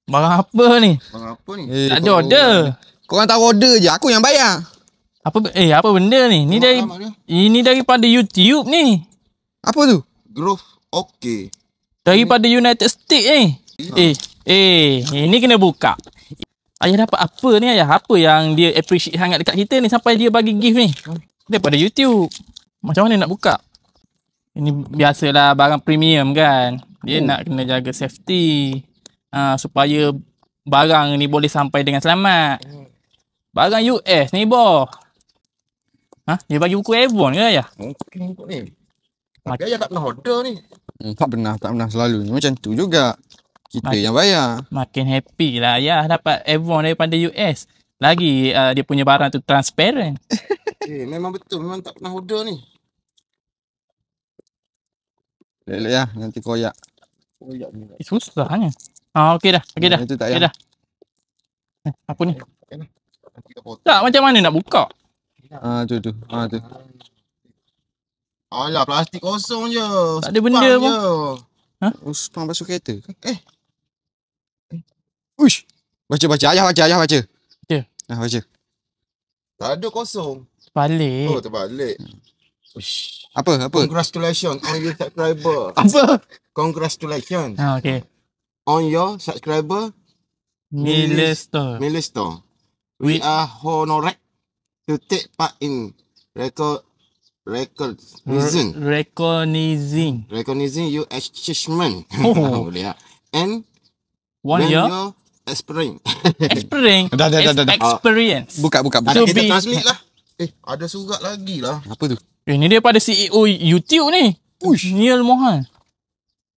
Barang apa ni? Barang apa ni? Tak ada order. Korang tahu order je, aku yang bayar. Apa benda ni? Ini daripada YouTube ni. Apa tu? Grove OK. Daripada United States ni. Ini kena buka. Ayah dapat apa ni ayah? Apa yang dia appreciate sangat dekat kita ni sampai dia bagi gift ni? Daripada YouTube. Macam mana nak buka? Ini biasalah barang premium kan. Dia nak kena jaga safety. Supaya barang ni boleh sampai dengan selamat. Barang US ni boh. Dia bagi buku Avon ke ayah? Mungkin buku ni. Tapi ayah tak pernah order ni. Tak pernah selalu. Macam tu juga. Kita yang bayar. Makin happy lah ayah dapat Avon daripada US. Lagi dia punya barang tu transparent. Memang betul. Memang tak pernah order ni. Lelek lah. Nanti koyak. Susahnya. Okey dah. Okey dah. Okey dah. Apa ni? Tak, macam mana nak buka? Tu. Alah, plastik kosong je. Tak ada benda pun. Spam basuh kereta. Uish. Baca. Ayah baca. Ya. Baca. Tak ada kosong. Balik. Oh, terbalik. Uish. Apa? Congratulations on your subscriber. Apa? Congratulations Okey. on your subscriber. Miller Store. We are honored to take part in recognizing your achievement. Boleh tak? And 1 year experience. Dah. Experience. Buka. Kita translate lah. Ada surat lagi lah. Apa tu? Ini daripada CEO YouTube ni. Neil Mohan.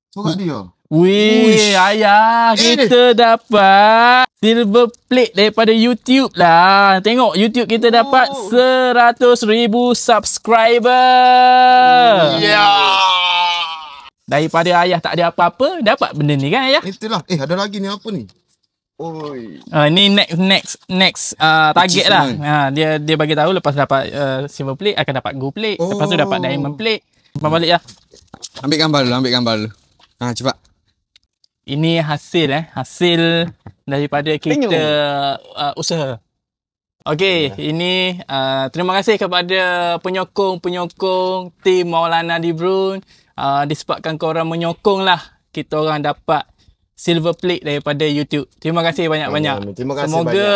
Surat dia. Wih, ayah, kita dapat silver plate daripada YouTube lah. Tengok, YouTube kita dapat 100,000 subscriber. Daripada ayah tak ada apa-apa, dapat benda ni kan ayah? Itulah. Ada lagi ni apa ni? Oi. Ni next target lah. Dia bagi tahu lepas dapat silver plate akan dapat gold plate. Lepas tu dapat diamond plate. Balik lah. Ambil gambar dulu. Cepat. Ini hasil daripada kita usaha. Okey, ini terima kasih kepada penyokong tim Maulana Dibrun. Disebabkan korang menyokong lah, kita orang dapat silver plate daripada YouTube. Terima kasih banyak-banyak. Semoga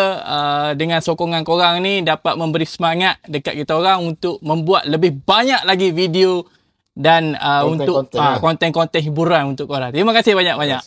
dengan sokongan korang ni dapat memberi semangat dekat kita orang untuk membuat lebih banyak lagi video dan untuk konten-konten hiburan untuk korang. Terima kasih banyak-banyak.